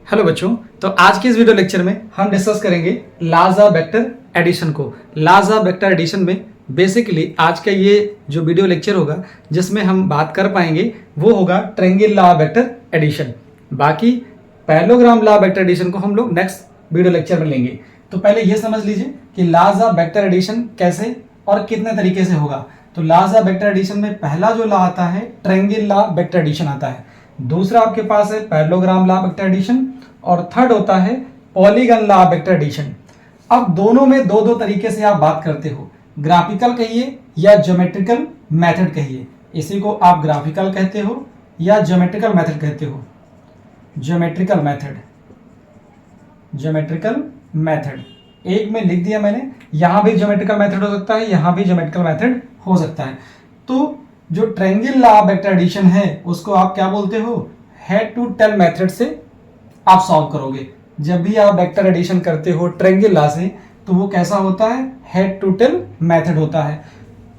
Hello बच्चों, तो आज के इस वीडियो लेक्चर में हम डिस्कस करेंगे लॉज ऑफ वेक्टर एडिशन को। लॉज ऑफ वेक्टर एडिशन में बेसिकली आज का ये जो वीडियो लेक्चर होगा जिसमें हम बात कर पाएंगे वो होगा triangle law of vector addition. बाकी parallelogram law of vector addition को हम लोग नेक्स्ट वीडियो लेक्चर में लेंगे। तो पहले ये समझ लीजिए कि लॉज ऑफ वेक्टर एडिशन कैसे और कितने तरीके से होगा। तो लॉज ऑफ वेक्टर एडिशन में पहला जो लॉ आता है triangle law of vector addition आता है, दूसरा आपके पास है parallelogram law of vector addition और थर्ड होता है polygon law of vector addition. अब दोनों में दो दो तरीके से आप बात करते हो, ग्राफिकल कहिए या ज्योमेट्रिकल मेथड कहिए। इसी को आप ग्राफिकल कहते हो या ज्योमेट्रिकल मेथड कहते हो। ज्योमेट्रिकल मेथड, ज्योमेट्रिकल मेथड एक में लिख दिया मैंने। यहां भी ज्योमेट्रिकल मेथड हो सकता है, यहां भी ज्योमेट्रिकल मेथड हो सकता है। तो जो triangle law of vector addition है उसको आप क्या बोलते हो, हेड टू टेल मेथड से आप सॉल्व करोगे। जब भी आप वेक्टर एडिशन करते हो ट्रायंगल लॉ से तो वो कैसा होता है, हेड टू टेल मेथड होता है।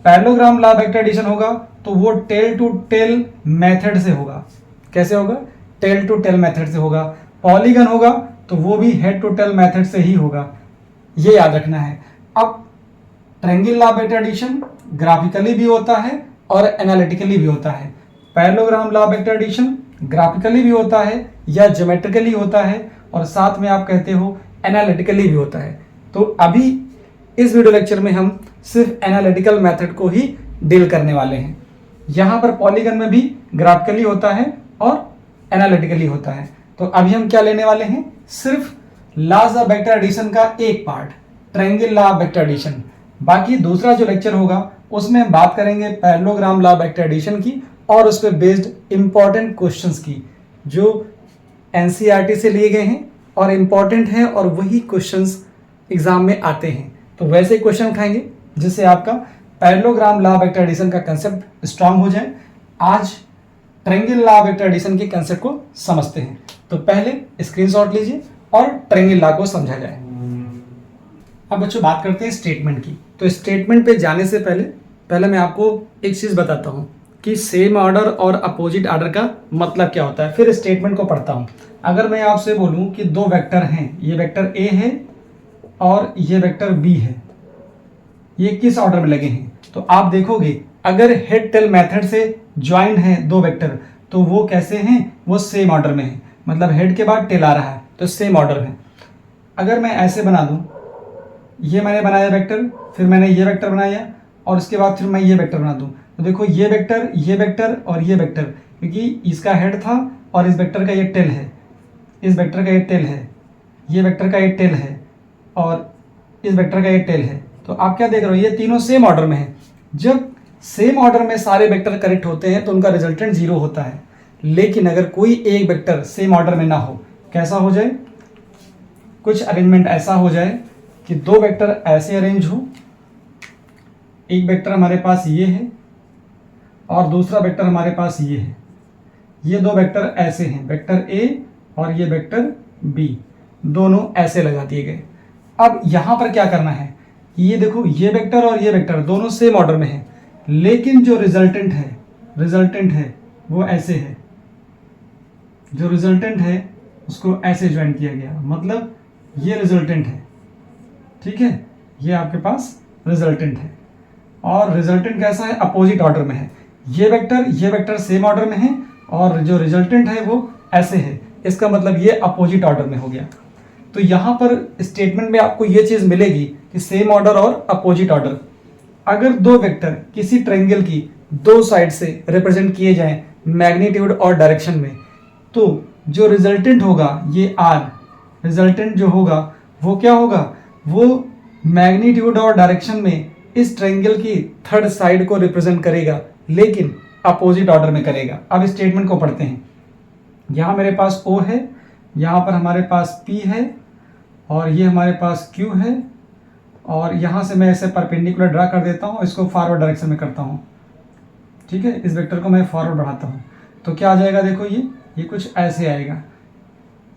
Parallelogram law of vector addition होगा तो वो टेल टू टेल मेथड से होगा। कैसे होगा, टेल टू टेल मेथड से होगा। पॉलीगन होगा तो वो भी हेड टू टेल मेथड से ही होगा, ये याद रखना है। अब triangle law of vector addition graphically भी होता है और एनालिटिकली भी होता है। Parallelogram law of vector addition graphically भी होता है या ज्योमेट्रिकली होता है और साथ में आप कहते हो एनालिटिकली भी होता है। तो अभी इस वीडियो लेक्चर में हम सिर्फ एनालिटिकल मेथड को ही डील करने वाले हैं। यहाँ पर पॉलीगन में भी ग्राफिकली होता है और एनालिटिकली होता है। तो अभी हम क्या लेने वाले हैं, सिर्फ लॉज ऑफ वेक्टर एडिशन का एक part triangle law of vector addition. बाकी दूसरा जो लेक्चर होगा उसमें हम बात करेंगे parallelogram law of vector addition की और उस पर बेस्ड इंपॉर्टेंट क्वेश्चंस की जो एनसीईआरटी से लिए गए हैं और इम्पॉर्टेंट हैं और वही क्वेश्चंस एग्जाम में आते हैं। तो वैसे क्वेश्चन उठाएंगे जिससे आपका parallelogram law of vector addition का कंसेप्ट स्ट्रांग हो जाए। आज triangle law of vector addition के कंसेप्ट को समझते हैं। तो पहले स्क्रीनशॉट लीजिए और ट्रायंगल लॉ को समझा जाए। अब बच्चों बात करते हैं स्टेटमेंट की। तो स्टेटमेंट पे जाने से पहले मैं आपको एक चीज़ बताता हूँ कि सेम ऑर्डर और अपोजिट ऑर्डर का मतलब क्या होता है, फिर स्टेटमेंट को पढ़ता हूँ। अगर मैं आपसे बोलूँ कि दो वेक्टर हैं, ये वेक्टर ए है और ये वेक्टर बी है, ये किस ऑर्डर में लगे हैं, तो आप देखोगे अगर हेड टेल मेथड से ज्वाइंट हैं दो वेक्टर तो वो कैसे हैं, वो सेम ऑर्डर में है। मतलब हेड के बाद टेल आ रहा है तो सेम ऑर्डर में। अगर मैं ऐसे बना दूँ, ये मैंने बनाया वेक्टर, फिर मैंने ये वेक्टर बनाया और उसके बाद फिर मैं ये वेक्टर बना दूँ, तो देखो ये वेक्टर और ये वेक्टर, क्योंकि इसका हेड था और इस वेक्टर का ये टेल है, इस वेक्टर का ये टेल है, ये वेक्टर का ये टेल है और इस वेक्टर का ये टेल है। तो आप क्या देख रहे हो, ये तीनों सेम ऑर्डर में है। जब सेम ऑर्डर में सारे वेक्टर करेक्ट होते हैं तो उनका रिजल्टेंट 0 होता है। लेकिन अगर कोई एक वेक्टर सेम ऑर्डर में ना हो, कैसा हो जाए, कुछ अरेंजमेंट ऐसा हो जाए कि दो वेक्टर ऐसे अरेंज हो, एक वेक्टर हमारे पास ये है और दूसरा वेक्टर हमारे पास ये है। ये दो वेक्टर ऐसे हैं, वेक्टर ए और ये वेक्टर बी, दोनों ऐसे लगा दिए गए। अब यहाँ पर क्या करना है, ये देखो ये वेक्टर और ये वेक्टर दोनों सेम ऑर्डर में हैं, लेकिन जो रिजल्टेंट है वो ऐसे है। जो रिजल्टेंट है उसको ऐसे ज्वाइन किया गया, मतलब ये रिजल्टेंट है, ठीक है, ये आपके पास रिजल्टेंट है। और रिजल्टेंट कैसा है, अपोजिट ऑर्डर में है। ये वेक्टर सेम ऑर्डर में है और जो रिजल्टेंट है वो ऐसे है, इसका मतलब ये अपोजिट ऑर्डर में हो गया। तो यहाँ पर स्टेटमेंट में आपको ये चीज़ मिलेगी कि सेम ऑर्डर और अपोजिट ऑर्डर। अगर दो वेक्टर किसी ट्रायंगल की दो साइड से रिप्रेजेंट किए जाएं मैग्नीट्यूड और डायरेक्शन में, तो जो रिजल्टेंट होगा ये आर, रिजल्टेंट जो होगा वो क्या होगा, वो मैग्नीट्यूड और डायरेक्शन में इस ट्रायंगल की थर्ड साइड को रिप्रेजेंट करेगा, लेकिन अपोजिट ऑर्डर में करेगा। अब स्टेटमेंट को पढ़ते हैं। यहाँ मेरे पास O है, यहाँ पर हमारे पास P है और ये हमारे पास Q है और यहाँ से मैं इसे परपेंडिकुलर ड्रा कर देता हूँ, इसको फॉरवर्ड डायरेक्शन में करता हूँ, ठीक है। इस वेक्टर को मैं फॉरवर्ड बढ़ाता हूँ तो क्या आ जाएगा, देखो ये कुछ ऐसे आएगा।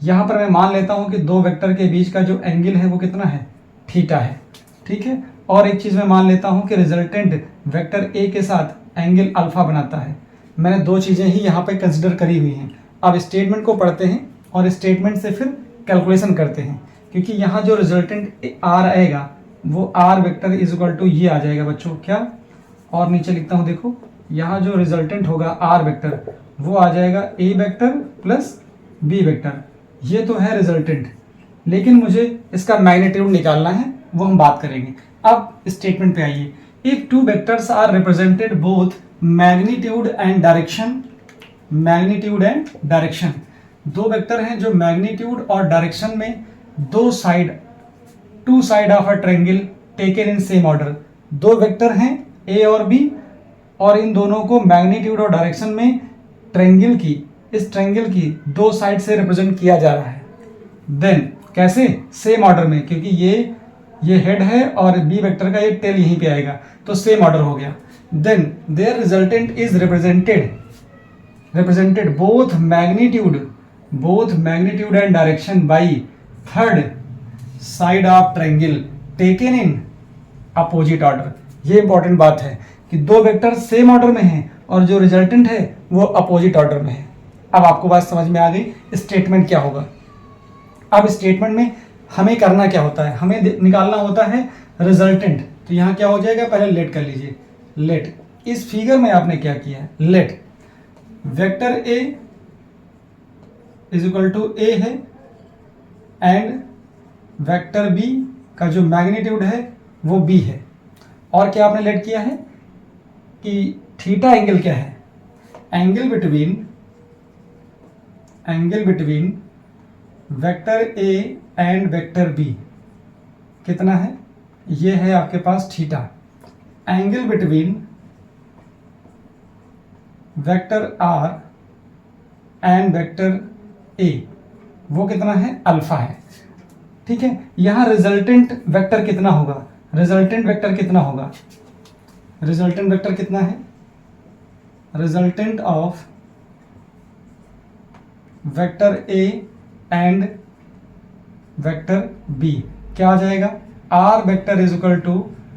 यहाँ पर मैं मान लेता हूँ कि दो वेक्टर के बीच का जो एंगल है वो कितना है, थीटा है, ठीक है। और एक चीज़ मैं मान लेता हूँ कि रिजल्टेंट वेक्टर ए के साथ एंगल अल्फा बनाता है। मैंने दो चीज़ें ही यहाँ पे कंसिडर करी हुई हैं। अब स्टेटमेंट को पढ़ते हैं और स्टेटमेंट से फिर कैलकुलेशन करते हैं, क्योंकि यहाँ जो रिजल्टेंट आर आएगा वो R vector is equal to ये आ जाएगा बच्चों क्या, और नीचे लिखता हूँ देखो, यहाँ जो रिजल्टेंट होगा आर वेक्टर वो आ जाएगा ए वेक्टर प्लस बी वेक्टर, ये तो है रिजल्टेंट, लेकिन मुझे इसका मैग्नीट्यूड निकालना है, वो हम बात करेंगे। अब स्टेटमेंट पे आइए, if two vectors are represented both magnitude and direction, magnitude and direction, दो वेक्टर हैं जो मैग्नीट्यूड और डायरेक्शन में दो side, two side of a triangle taken in same order, दो वेक्टर हैं ए और बी, और इन दोनों को मैग्नीट्यूड और डायरेक्शन में ट्रायंगल की, इस ट्रायंगल की दो साइड से रिप्रेजेंट किया जा रहा है। देन कैसे, सेम ऑर्डर में, क्योंकि ये हेड है और बी वेक्टर का ये टेल यहीं पे आएगा, तो सेम ऑर्डर हो गया। Then there resultant is represented both magnitude and direction by third side of triangle taken in opposite order. ये इंपॉर्टेंट बात है कि दो वेक्टर सेम ऑर्डर में हैं और जो रिजल्टेंट है वो अपोजिट ऑर्डर में है। अब आपको बात समझ में आ गई, स्टेटमेंट क्या होगा। अब स्टेटमेंट में हमें करना क्या होता है, हमें निकालना होता है रिजल्टेंट। तो यहाँ क्या हो जाएगा, पहले लेट कर लीजिए, लेट, इस फिगर में आपने क्या किया है, let vector a is equal to a है एंड वेक्टर बी का जो मैग्नीट्यूड है वो बी है, और क्या आपने लेट किया है कि थीटा एंगल क्या है, angle between vector A and vector b कितना है, ये है आपके पास theta. Angle between vector r and vector a वो कितना है, अल्फा है। ठीक है, यहां रिजल्टेंट वेक्टर कितना होगा, रिजल्टेंट वेक्टर कितना होगा, रिजल्टेंट वेक्टर कितना है, resultant of vector A and vector B क्या आ जाएगा, R vector is equal to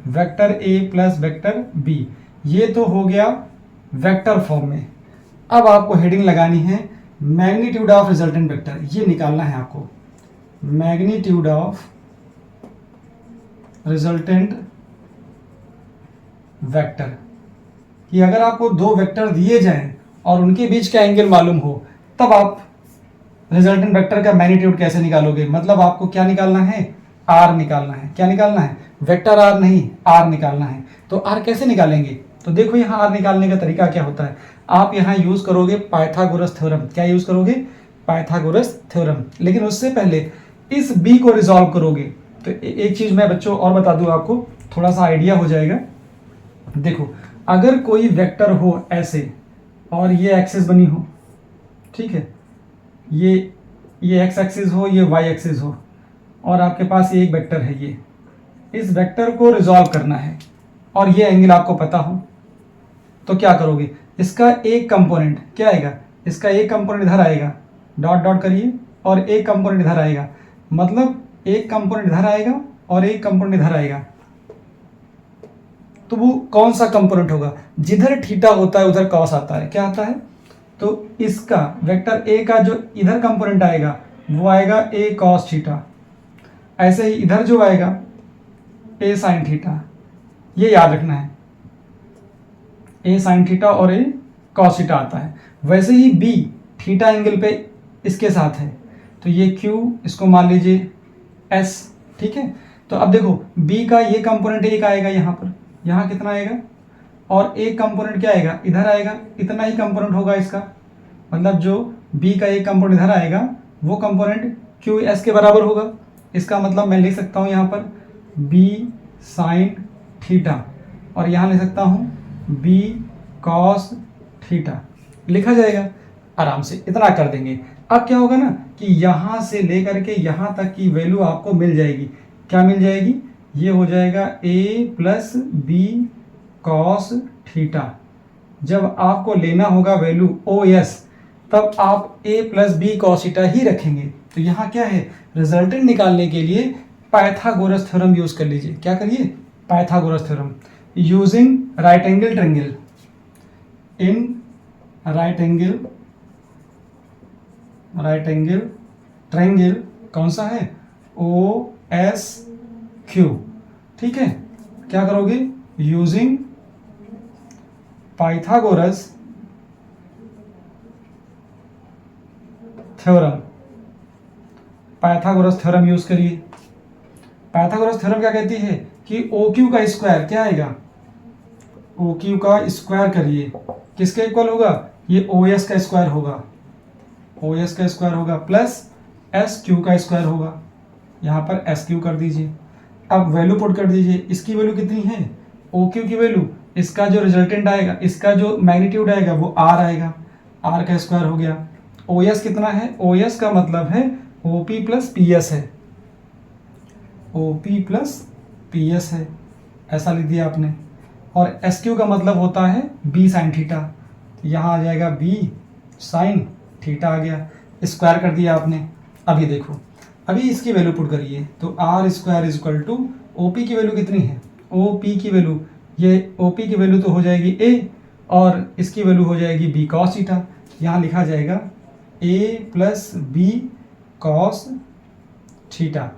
vector A plus vector B. ये तो हो गया वेक्टर फॉर्म में। अब आपको हेडिंग लगानी है मैग्नीट्यूड ऑफ रिजल्टेंट वेक्टर, ये निकालना है आपको, मैग्नीट्यूड ऑफ रिजल्टेंट वेक्टर, कि अगर आपको दो वेक्टर दिए जाएं और उनके बीच का एंगल मालूम हो तब आप रिजल्टेंट वेक्टर का मैग्नीट्यूड कैसे निकालोगे। मतलब आपको क्या निकालना है, आर निकालना है। क्या निकालना है, वेक्टर आर नहीं, आर निकालना है। तो आर कैसे निकालेंगे, तो देखो यहाँ आर निकालने का तरीका क्या होता है, आप यहाँ यूज करोगे पाइथागोरस थ्योरम। क्या यूज करोगे, पाइथागोरस थ्योरम। लेकिन उससे पहले इस बी को रिजॉल्व करोगे। तो एक चीज मैं बच्चों और बता दूं आपको, थोड़ा सा आइडिया हो जाएगा। देखो अगर कोई वेक्टर हो ऐसे और ये एक्सिस बनी हो, ठीक है, ये एक्स एक्सिस हो, ये वाई एक्सिस हो, और आपके पास ये एक वेक्टर है, ये इस वेक्टर को रिजॉल्व करना है और ये एंगल आपको पता हो, तो क्या करोगे, इसका एक कंपोनेंट क्या आएगा, इसका एक कंपोनेंट इधर आएगा, डॉट डॉट करिए, और एक कंपोनेंट इधर आएगा। मतलब एक कंपोनेंट इधर आएगा और एक कंपोनेंट इधर आएगा। तो वो कौन सा कंपोनेंट होगा, जिधर थीटा होता है उधर कॉस आता है। क्या आता है, तो इसका वेक्टर ए का जो इधर कंपोनेंट आएगा वो आएगा ए कॉस थीटा। ऐसे ही इधर जो आएगा ए साइन थीटा, ये याद रखना है, ए साइन थीटा और ए कॉस थीटा आता है। वैसे ही बी थीटा एंगल पे इसके साथ है, तो ये क्यू, इसको मान लीजिए एस। ठीक है, तो अब देखो बी का ये कंपोनेंट एक आएगा यहाँ पर, यहाँ कितना आएगा, और एक कंपोनेंट क्या आएगा, इधर आएगा, इतना ही कंपोनेंट होगा इसका। मतलब जो बी का एक कंपोनेंट इधर आएगा वो कंपोनेंट क्यू एस के बराबर होगा। इसका मतलब मैं लिख सकता हूँ यहाँ पर बी साइन थीटा, और यहाँ लिख सकता हूँ बी कॉस थीटा, लिखा जाएगा आराम से, इतना कर देंगे। अब क्या होगा ना कि यहाँ से लेकर के यहाँ तक की वैल्यू आपको मिल जाएगी। क्या मिल जाएगी, ये हो जाएगा a plus B cos theta. जब आपको लेना होगा वैल्यू ओ एस, तब आप a plus B cos theta ही रखेंगे। तो यहाँ क्या है, रिजल्टेंट निकालने के लिए पाइथागोरस थ्योरम यूज कर लीजिए। क्या करिए, Pythagoras theorem using right angle triangle, in right angle triangle कौन सा है, ओ एस क्यू। ठीक है, क्या करोगे, using Pythagoras theorem, Pythagoras theorem use करिए। पाइथागोरस थ्योरम क्या कहती है कि ओ क्यू का स्क्वायर क्या आएगा, ओ क्यू का स्क्वायर करिए, किसके इक्वल होगा, ये ओ एस का स्क्वायर होगा, ओ एस का स्क्वायर होगा प्लस एस क्यू का स्क्वायर होगा, यहाँ पर एस क्यू कर दीजिए। अब वैल्यू पुट कर दीजिए, इसकी वैल्यू कितनी है, ओ क्यू की वैल्यू, इसका जो रिजल्टेंट आएगा, इसका जो मैग्नीट्यूड आएगा वो आर आएगा, आर का स्क्वायर हो गया। ओ एस कितना है, ओ एस का मतलब है O P plus P S है, O P plus P S है, ऐसा लिख दिया आपने। और एस क्यू का मतलब होता है बी साइन थीटा, यहाँ आ जाएगा बी साइन थीटा आ गया, स्क्वायर कर दिया आपने। अभी देखो, अभी इसकी वैल्यू पुट करिए, तो R square is equal to O P की वैल्यू कितनी है, ओ पी की वैल्यू, ये ओ पी की वैल्यू तो हो जाएगी ए, और इसकी वैल्यू हो जाएगी बी कॉस थीटा, यहाँ लिखा जाएगा a plus B cos theta.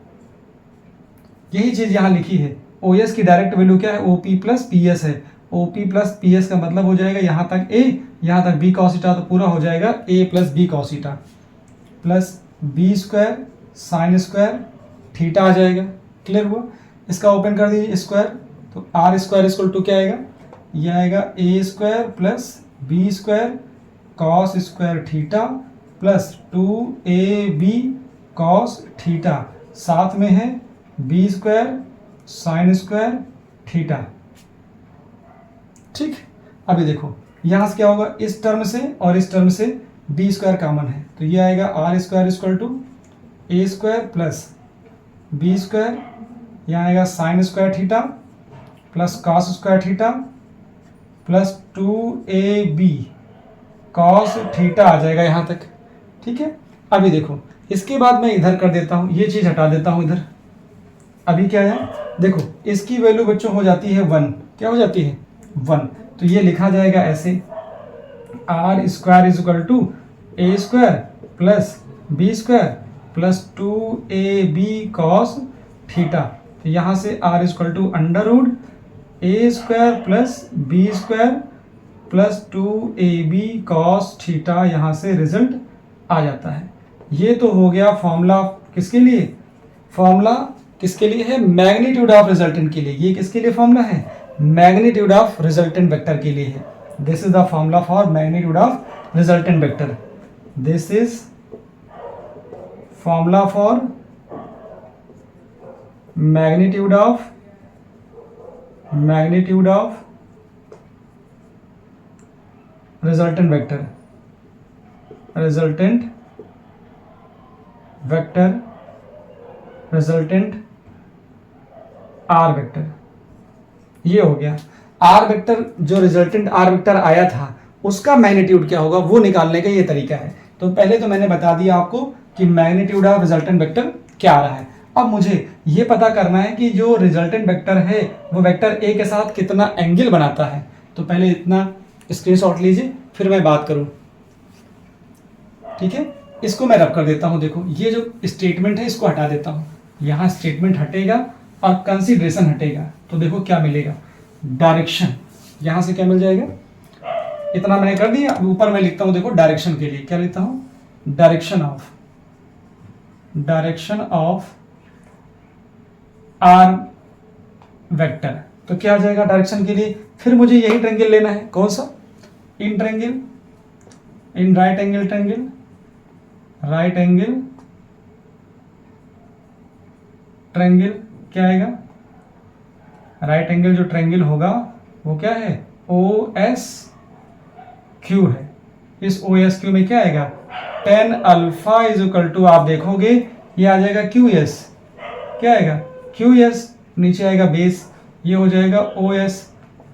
यही चीज़ यहाँ लिखी है। ओ एस की डायरेक्ट वैल्यू क्या है, O P plus P S है, O P plus P S का मतलब हो जाएगा यहाँ तक ए, यहाँ तक बी कॉस थीटा, तो पूरा हो जाएगा a plus B cos theta plus B square sine square theta आ जाएगा। क्लियर हुआ, इसका ओपन कर दीजिए स्क्वायर, तो आर स्क्वायर इक्वल टू क्या आएगा, यह आएगा a square plus B square cos square theta plus 2ab cos theta, साथ में है b square sine square theta. ठीक, अभी देखो यहाँ से क्या होगा, इस टर्म से और इस टर्म से बी स्क्वायर कॉमन है, तो ये आएगा r square equal to A square plus B square, यहाँ आएगा sine square theta plus cos square theta plus 2ab cos theta आ जाएगा यहाँ तक। ठीक है, अभी देखो इसके बाद मैं इधर कर देता हूँ, ये चीज़ हटा देता हूँ इधर। अभी क्या है, देखो इसकी वैल्यू बच्चों हो जाती है 1, क्या हो जाती है 1, तो ये लिखा जाएगा ऐसे, R square is equal to A square plus B square plus 2ab cos theta, तो यहाँ से R equal to under root A square plus B square plus 2ab cos theta, यहाँ से रिजल्ट आ जाता है। ये तो हो गया फॉर्मूला किसके लिए, फॉर्मूला किसके लिए है, मैग्नीट्यूड ऑफ रिजल्टेंट के लिए। ये किसके लिए फॉर्मूला है, मैग्नीट्यूड ऑफ रिजल्टेंट वेक्टर के लिए है। This is the formula for magnitude of resultant vector, this is formula for magnitude of resultant vector, resultant vector, resultant R vector. ये हो गया आर वेक्टर, जो रिजल्टेंट आर वेक्टर आया था उसका मैग्नीट्यूड क्या होगा वो निकालने का ये तरीका है। तो पहले तो मैंने बता दिया आपको कि मैग्नीट्यूड ऑफ रिजल्टेंट वेक्टर क्या आ रहा है। अब मुझे ये पता करना है कि जो रिजल्टेंट वेक्टर है वो वेक्टर ए के साथ कितना एंगल बनाता है। तो पहले इतना स्क्रीनशॉट लीजिए, फिर मैं बात करूं। ठीक है, इसको मैं रब कर देता हूं। देखो ये जो स्टेटमेंट है इसको हटा देता हूं, यहाँ स्टेटमेंट हटेगा और कंसीडरेशन हटेगा, तो देखो क्या मिलेगा, डायरेक्शन, यहाँ से क्या मिल जाएगा, इतना मैंने कर दिया। ऊपर मैं लिखता हूं, देखो डायरेक्शन के लिए क्या लिखता हूं, डायरेक्शन ऑफ आर वेक्टर। तो क्या आ जाएगा डायरेक्शन के लिए, फिर मुझे यही ट्रायंगल लेना है, कौन सा, in triangle, in right angle triangle, right angle triangle क्या आएगा, राइट एंगल जो ट्रायंगल होगा वो क्या है, ओ एस क्यू है। इस ओ एस क्यू में क्या आएगा, tan alpha is equal to, आप देखोगे ये आ जाएगा क्यू एस, क्या आएगा क्यू एस, नीचे आएगा बेस, ये हो जाएगा ओ एस।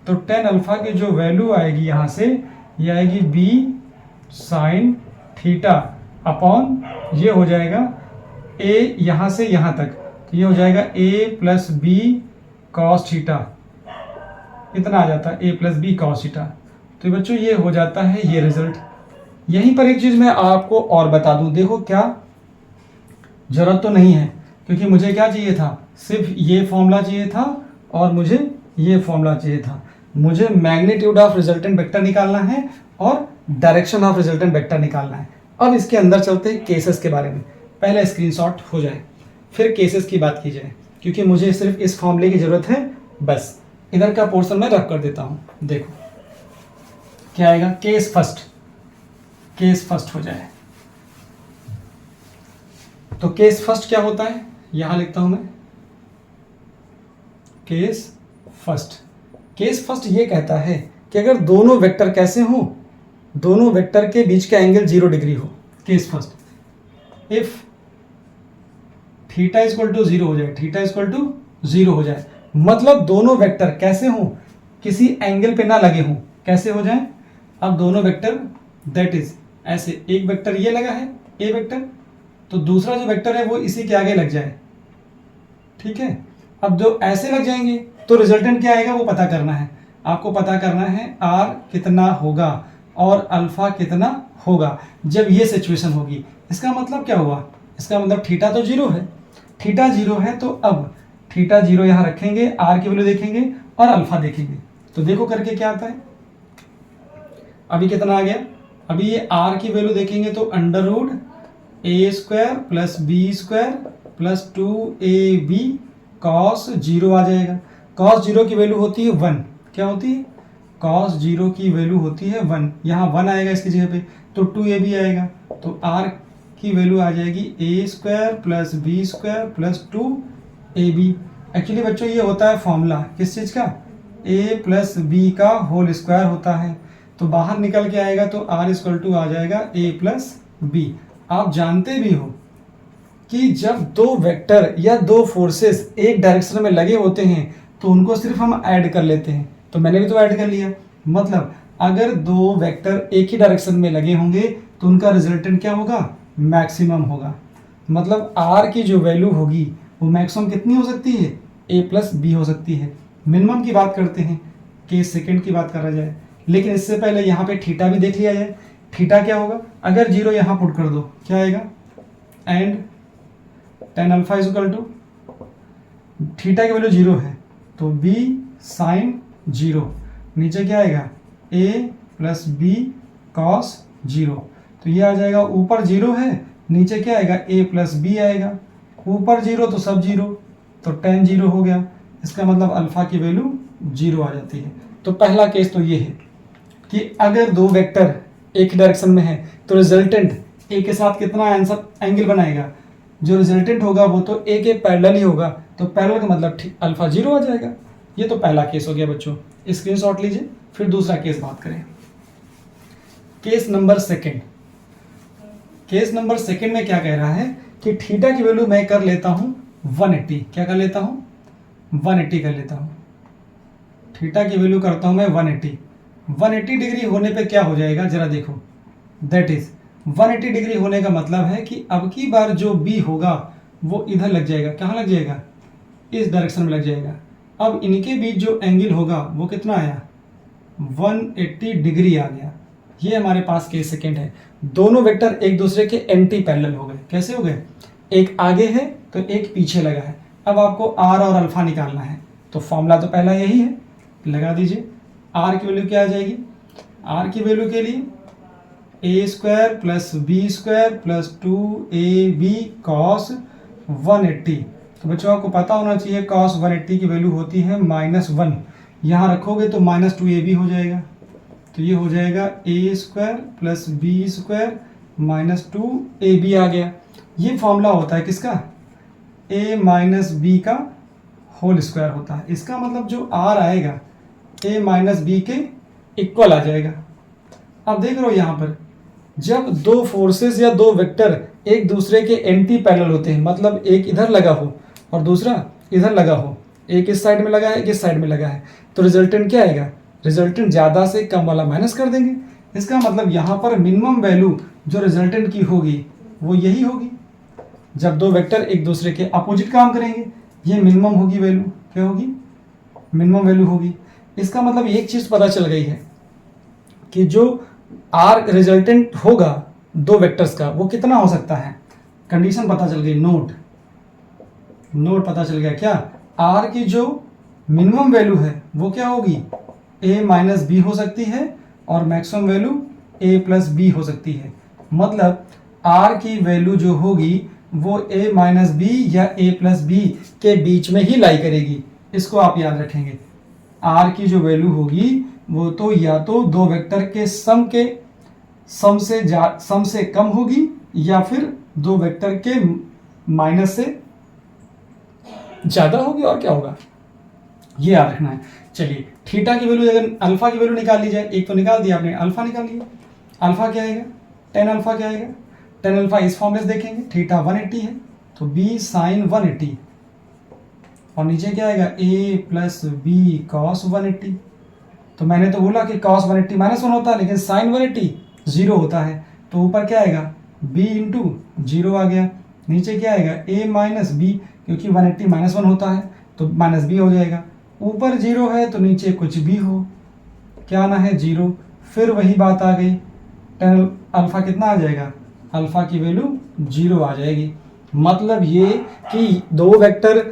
तो टेन अल्फा की जो वैल्यू आएगी यहाँ से, ये आएगी बी साइन थीटा अपॉन, ये हो जाएगा ए यहाँ से यहाँ तक, तो ये हो जाएगा a plus B cos theta, इतना आ जाता है ए प्लस बी कॉस थीटा। तो बच्चों ये हो जाता है ये रिजल्ट। यहीं पर एक चीज़ मैं आपको और बता दूं, देखो क्या ज़रूरत तो नहीं है, क्योंकि मुझे क्या चाहिए था, सिर्फ ये फॉर्मूला चाहिए था और मुझे ये फॉर्मूला चाहिए था। मुझे मैग्नीट्यूड ऑफ रिजल्टेंट वेक्टर निकालना है और डायरेक्शन ऑफ रिजल्टेंट वेक्टर निकालना है। अब इसके अंदर चलते हैं केसेस के बारे में। पहले स्क्रीनशॉट हो जाए, फिर केसेस की बात की जाए, क्योंकि मुझे सिर्फ इस फॉर्मूले की ज़रूरत है बस। इधर का पोर्शन मैं रख कर देता हूँ। देखो क्या आएगा, केस फर्स्ट हो जाए। तो केस फर्स्ट क्या होता है, यहां लिखता हूं मैं केस फर्स्ट ये कहता है कि अगर दोनों वेक्टर कैसे हो, दोनों वेक्टर के बीच का एंगल 0 डिग्री हो। Case first, if theta equal to 0 हो जाए, थीटा इक्वल टू 0 हो जाए, मतलब दोनों वेक्टर कैसे हो, किसी एंगल पे ना लगे हों। कैसे हो जाए, अब दोनों वेक्टर दैट इज ऐसे, एक वेक्टर ये लगा है ए वेक्टर, तो दूसरा जो वेक्टर है वो इसी के आगे लग जाए, ठीक है। अब जो ऐसे लग जाएंगे तो रिजल्टेंट क्या आएगा वो पता करना है। आपको पता करना है आर कितना होगा और अल्फा कितना होगा जब ये सिचुएशन होगी। इसका मतलब क्या हुआ, इसका मतलब थीटा तो 0 है, थीटा 0 है, तो अब थीटा 0 यहाँ रखेंगे, आर की वैल्यू देखेंगे और अल्फा देखेंगे। तो देखो करके क्या आता है, अभी कितना आ गया, अभी ये आर की वैल्यू देखेंगे तो अंडर रूट ए square plus B square plus 2ab cos 0 आ जाएगा। कॉस 0 की वैल्यू होती है 1, क्या होती है, कॉस 0 की वैल्यू होती है 1, यहाँ 1 आएगा इसकी जगह पे, तो 2ab आएगा, तो आर की वैल्यू आ जाएगी a square plus B square plus 2ab। Actually बच्चों ये होता है फॉर्मूला किस चीज़ का, a प्लस बी का होल स्क्वायर होता है, तो बाहर निकल के आएगा तो r इक्वल टू आ जाएगा a प्लस बी। आप जानते भी हो कि जब दो वेक्टर या दो फोर्सेस एक डायरेक्शन में लगे होते हैं तो उनको सिर्फ हम ऐड कर लेते हैं, तो मैंने भी तो ऐड कर लिया। मतलब अगर दो वेक्टर एक ही डायरेक्शन में लगे होंगे तो उनका रिजल्टेंट क्या होगा, मैक्सिमम होगा। मतलब r की जो वैल्यू होगी वो मैक्सिमम कितनी हो सकती है, a प्लस बी हो सकती है। मिनिमम की बात करते हैं, केस सेकंड की बात करा जाए, लेकिन इससे पहले यहाँ पे थीटा भी देख लिया जाए। थीटा क्या होगा, अगर 0 यहाँ पुट कर दो क्या आएगा, and tan alpha equal to, theta की वैल्यू 0 है तो b साइन 0, नीचे क्या आएगा a प्लस बी कॉस 0, तो ये आ जाएगा, ऊपर 0 है नीचे क्या आएगा a प्लस बी आएगा, ऊपर 0 तो सब 0, तो tan 0 हो गया। इसका मतलब अल्फा की वैल्यू 0 आ जाती है। तो पहला केस तो ये है कि अगर दो वेक्टर एक डायरेक्शन में है तो रिजल्टेंट ए के साथ कितना आंसर एंगल बनाएगा, जो रिजल्टेंट होगा वो तो ए के पैरेलल ही होगा, तो पैरेलल का मतलब अल्फा 0 आ जाएगा। ये तो पहला केस हो गया बच्चों, स्क्रीनशॉट लीजिए। फिर दूसरा केस बात करें, case number second. Case number second में क्या कह रहा है कि थीटा की वैल्यू मैं कर लेता हूं 180, क्या कर लेता हूं 180 कर लेता हूं, थीटा की वैल्यू करता हूं मैं 180 डिग्री होने पे क्या हो जाएगा जरा देखो, दैट इज 180 डिग्री होने का मतलब है कि अब की बार जो b होगा वो इधर लग जाएगा, कहाँ लग जाएगा, इस डायरेक्शन में लग जाएगा। अब इनके बीच जो एंगल होगा वो कितना आया, 180 डिग्री आ गया। ये हमारे पास केस सेकंड है। दोनों वेक्टर एक दूसरे के एंटी पैरेलल हो गए। कैसे हो गए, एक आगे है तो एक पीछे लगा है। अब आपको आर और अल्फा निकालना है, तो फॉर्मूला तो पहला यही है, लगा दीजिए। आर की वैल्यू क्या आ जाएगी, आर की वैल्यू के लिए a square plus B square plus 2ab cos 180। तो बच्चों आपको पता होना चाहिए कॉस 180 की वैल्यू होती है -1, यहाँ रखोगे तो -2ab हो जाएगा, तो ये हो जाएगा a square plus B square -2ab आ गया। ये फॉर्मूला होता है किसका, a माइनस बी का होल स्क्वायर होता है। इसका मतलब जो r आएगा a माइनस बी के इक्वल आ जाएगा। अब देख रहे हो यहाँ पर जब दो फोर्सेस या दो वेक्टर एक दूसरे के एंटी पैरेलल होते हैं, मतलब एक इधर लगा हो और दूसरा इधर लगा हो, एक इस साइड में लगा है एक इस साइड में लगा है, तो रिजल्टेंट क्या आएगा, रिजल्टेंट ज़्यादा से कम वाला माइनस कर देंगे। इसका मतलब यहाँ पर मिनिमम वैल्यू जो रिजल्टेंट की होगी वो यही होगी। जब दो वेक्टर एक दूसरे के अपोजिट काम करेंगे ये मिनिमम होगी वैल्यू, क्या होगी, मिनिमम वैल्यू होगी। इसका मतलब एक चीज़ पता चल गई है कि जो आर रिजल्टेंट होगा दो वेक्टर्स का वो कितना हो सकता है, कंडीशन पता चल गई, नोट पता चल गया क्या, आर की जो मिनिमम वैल्यू है वो क्या होगी, ए माइनस बी हो सकती है और मैक्सिमम वैल्यू ए प्लस बी हो सकती है। मतलब आर की वैल्यू जो होगी वो ए माइनस बी या ए प्लस बी के बीच में ही लाई करेगी। इसको आप याद रखेंगे, आर की जो वैल्यू होगी वो तो या तो दो वेक्टर के सम से कम होगी या फिर दो वेक्टर के माइनस से ज्यादा होगी, और क्या होगा ये याद रखना है। चलिए थीटा की वैल्यू, अगर अल्फा की वैल्यू निकाल ली जाए, एक तो निकाल दिया आपने, अल्फा निकाल लिया, अल्फा क्या आएगा, टेन अल्फा क्या आएगा, टेन अल्फा इस फॉर्मूले से देखेंगे, थीटा 180 है तो बी साइन 180 और नीचे क्या आएगा, ए प्लस बी कॉस 180। तो मैंने तो बोला कि कॉस 180 माइनस 1 होता है, लेकिन साइन 180 जीरो होता है, तो ऊपर क्या आएगा, b इंटू जीरो आ गया, नीचे क्या आएगा, a माइनस बी, क्योंकि 180 माइनस 1 होता है तो माइनस बी हो जाएगा, ऊपर जीरो है तो नीचे कुछ भी हो, क्या आना है, जीरो। फिर वही बात आ गई, टेन अल्फा कितना आ जाएगा, अल्फा की वैल्यू जीरो आ जाएगी। मतलब ये कि दो वेक्टर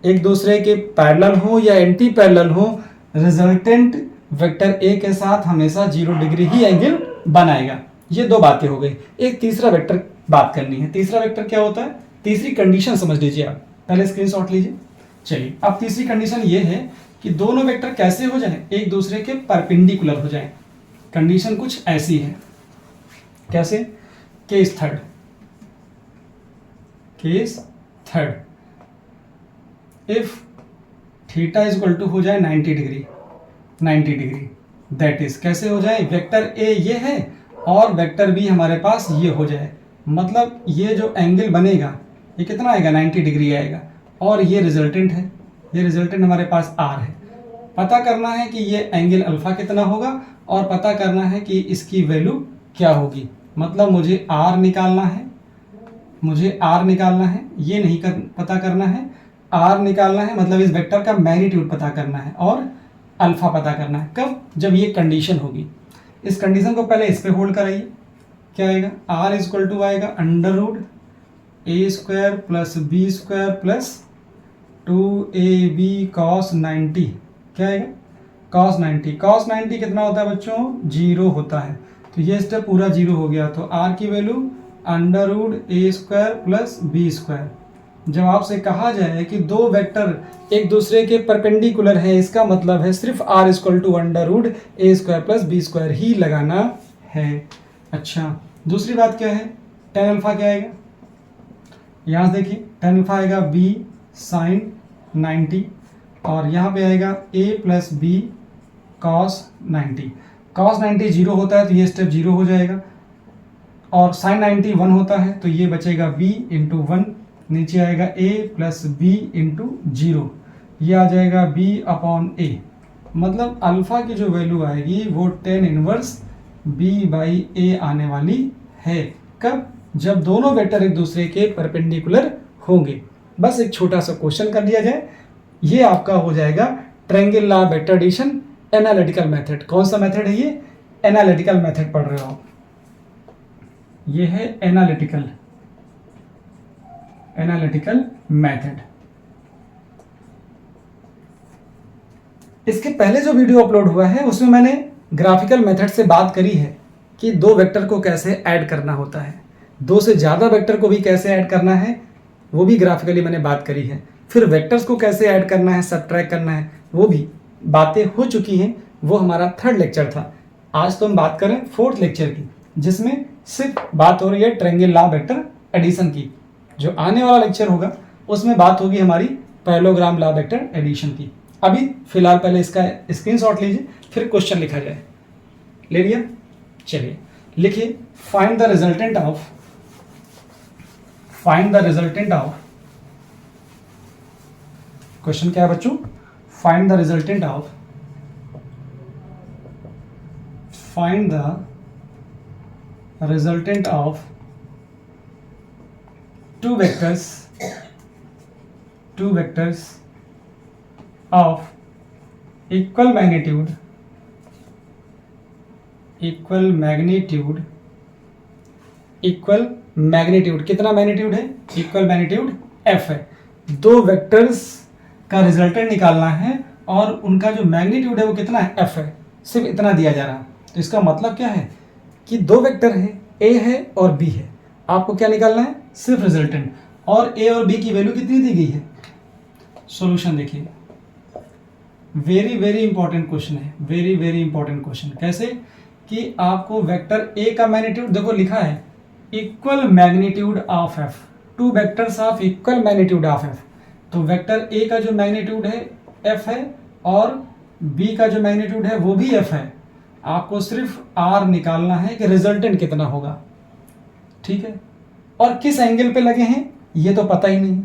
एक दूसरे के पैरेलल हो या एंटी पैरेलल हो, रिजल्टेंट वेक्टर ए के साथ हमेशा 0 डिग्री ही एंगल बनाएगा। ये दो बातें हो गई। एक तीसरा वेक्टर बात करनी है। तीसरा वेक्टर क्या होता है, तीसरी कंडीशन समझ लीजिए आप, पहले स्क्रीनशॉट लीजिए। चलिए अब तीसरी कंडीशन ये है कि दोनों वेक्टर कैसे हो जाएं, एक दूसरे के परपेंडिकुलर हो जाएं। कंडीशन कुछ ऐसी है, कैसे, case third if theta is equal to हो जाए 90 डिग्री, दैट इज कैसे हो जाए, वेक्टर ए ये है और वेक्टर बी हमारे पास ये हो जाए, मतलब ये जो एंगल बनेगा ये कितना आएगा, 90 डिग्री आएगा, और ये रिजल्टेंट है, ये रिजल्टेंट हमारे पास आर है। पता करना है कि ये एंगल अल्फा कितना होगा और पता करना है कि इसकी वैल्यू क्या होगी। मतलब मुझे आर निकालना है, ये नहीं पता करना है, आर निकालना है, मतलब इस वेक्टर का मैग्नीट्यूड पता करना है और अल्फा पता करना है। कब, जब ये कंडीशन होगी। इस कंडीशन को पहले इस पे होल्ड कराइए, क्या आएगा, आर इज इक्वल टू आएगा अंडर रूट ए square plus B square plus 2ab cos 90, क्या आएगा, कॉस 90 कितना होता है बच्चों, जीरो होता है, तो ये स्टेप पूरा जीरो हो गया। तो आर की वैल्यू अंडर रूट ए स्क्वायर प्लस बी स्क्वायर। जब आपसे कहा जाए कि दो वेक्टर एक दूसरे के परपेंडिकुलर है, इसका मतलब है सिर्फ r equal to under root A square plus B square ही लगाना है। अच्छा, दूसरी बात क्या है, टेन अल्फा क्या आएगा, यहाँ से देखिए टेन अल्फा आएगा बी साइन 90 और यहाँ पे आएगा a plus B cos 90। Cos 90 zero होता है तो ये स्टेप जीरो हो जाएगा, और साइन 90 1 होता है तो ये बचेगा b इंटू 1, नीचे आएगा a plus B into zero, ये आ जाएगा b अपॉन a। मतलब अल्फा की जो वैल्यू आएगी वो tan inverse b by a आने वाली है। कब, जब दोनों वेक्टर एक दूसरे के परपेंडिकुलर होंगे। बस एक छोटा सा क्वेश्चन कर दिया जाए, ये आपका हो जाएगा triangle law vector addition analytical method. कौन सा मेथड है ये, एनालिटिकल मेथड पढ़ रहे हो आप, ये है एनालिटिकल मेथड। इसके पहले जो वीडियो अपलोड हुआ है उसमें मैंने ग्राफिकल मेथड से बात करी है कि दो वेक्टर को कैसे ऐड करना होता है, दो से ज़्यादा वेक्टर को भी कैसे ऐड करना है, वो भी ग्राफिकली मैंने बात करी है। फिर वेक्टर्स को कैसे ऐड करना है, सबट्रैक्ट करना है, वो भी बातें हो चुकी हैं। वो हमारा थर्ड लेक्चर था। आज तो हम बात करें फोर्थ लेक्चर की, जिसमें सिर्फ बात हो रही है ट्रायंगल लॉ वेक्टर एडिशन की। जो आने वाला लेक्चर होगा उसमें बात होगी हमारी पैरेललोग्राम लॉ वेक्टर एडिशन की। अभी फिलहाल पहले इसका स्क्रीनशॉट लीजिए, फिर क्वेश्चन लिखा जाए। ले लिया, चलिए लिखिए, find the resultant of question क्या है बच्चों, find the resultant of two vectors of equal magnitude, equal magnitude, कितना मैग्नीट्यूड है, इक्वल मैग्नीट्यूड एफ है। दो वेक्टर्स का रिजल्टेंट निकालना है और उनका जो मैग्नीट्यूड है वो कितना है, एफ है, सिर्फ इतना दिया जा रहा है। तो इसका मतलब क्या है कि दो वेक्टर है, ए है और बी है, आपको क्या निकालना है, सिर्फ रिजल्टेंट, और ए और बी की वैल्यू कितनी दी गई है। सॉल्यूशन देखिए, वेरी वेरी इंपॉर्टेंट क्वेश्चन है, वेरी वेरी इंपॉर्टेंट क्वेश्चन। कैसे कि आपको वेक्टर ए का मैग्नीट्यूड देखो लिखा है equal magnitude of F, two vectors of equal magnitude of F. तो वेक्टर ए का जो मैग्नीट्यूड है एफ है और बी का जो मैग्नीट्यूड है वो भी एफ है। आपको सिर्फ आर निकालना है कि रिजल्टेंट कितना होगा, ठीक है। और किस एंगल पे लगे हैं ये तो पता ही नहीं,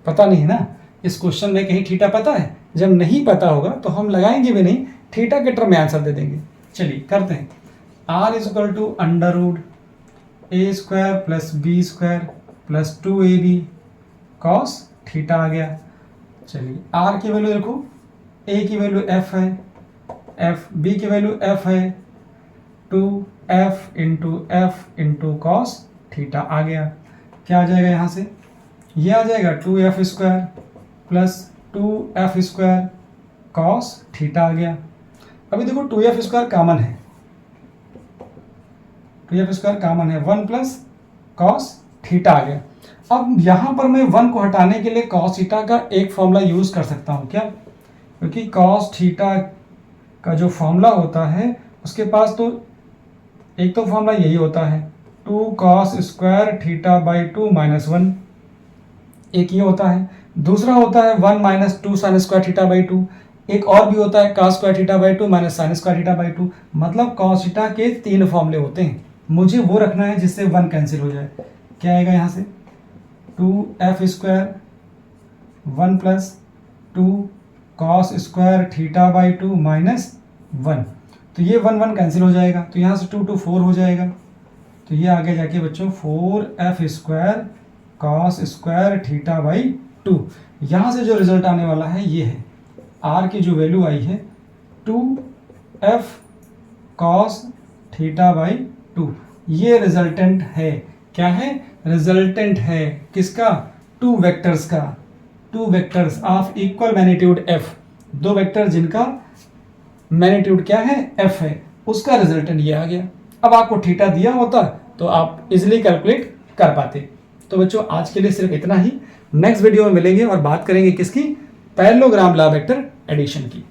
पता नहीं है ना। इस क्वेश्चन में कहीं थीटा पता है, जब नहीं पता होगा तो हम लगाएंगे भी नहीं, थीटा के टर्म में आंसर दे देंगे। चलिए करते हैं। R is equal to under root A square plus B square plus 2ab cos theta आ गया। चलिए आर की वैल्यू देखो, ए की वैल्यू एफ है, एफ बी की वैल्यू एफ है, 2f into f into cos theta आ गया। क्या आ जाएगा यहाँ से, ये आ जाएगा 2f square plus 2f square cos theta आ गया। अभी देखो 2f स्क्वायर कॉमन है, 2f स्क्वायर कॉमन है, 1 प्लस कॉस थीटा आ गया। अब यहाँ पर मैं 1 को हटाने के लिए कॉस थीटा का एक फॉर्मूला यूज़ कर सकता हूँ क्या, क्योंकि कॉस थीटा का जो फॉर्मूला होता है उसके पास तो एक तो फॉर्मूला यही होता है 2 cos square theta by 2 minus 1, एक ये होता है। दूसरा होता है 1 minus 2 sign square theta by 2, एक और भी होता है cos square theta by 2 minus sign square theta by 2। मतलब कॉस थीटा के 3 फॉर्मूले होते हैं, मुझे वो रखना है जिससे 1 कैंसिल हो जाए। क्या आएगा यहाँ से, 2f square 1 plus 2 cos square theta by 2 minus 1, तो ये 1 1 कैंसिल हो जाएगा, तो यहाँ से 2 2 4 हो जाएगा। तो ये आगे जाके बच्चों 4f square cos square theta by 2। यहाँ से जो रिजल्ट आने वाला है ये है, r की जो वैल्यू आई है 2f कॉस थीटा बाई 2, ये रिजल्टेंट है। क्या है, रिजल्टेंट है किसका, टू वेक्टर्स का, two vectors of equal magnitude f, दो वेक्टर जिनका मैग्नीट्यूड क्या है, f है, उसका रिजल्टेंट ये आ गया। अब आपको थीटा दिया होता तो आप इजिली कैलकुलेट कर पाते। तो बच्चों आज के लिए सिर्फ इतना ही, नेक्स्ट वीडियो में मिलेंगे और बात करेंगे किसकी, पैरेललोग्राम लॉ वेक्टर एडिशन की।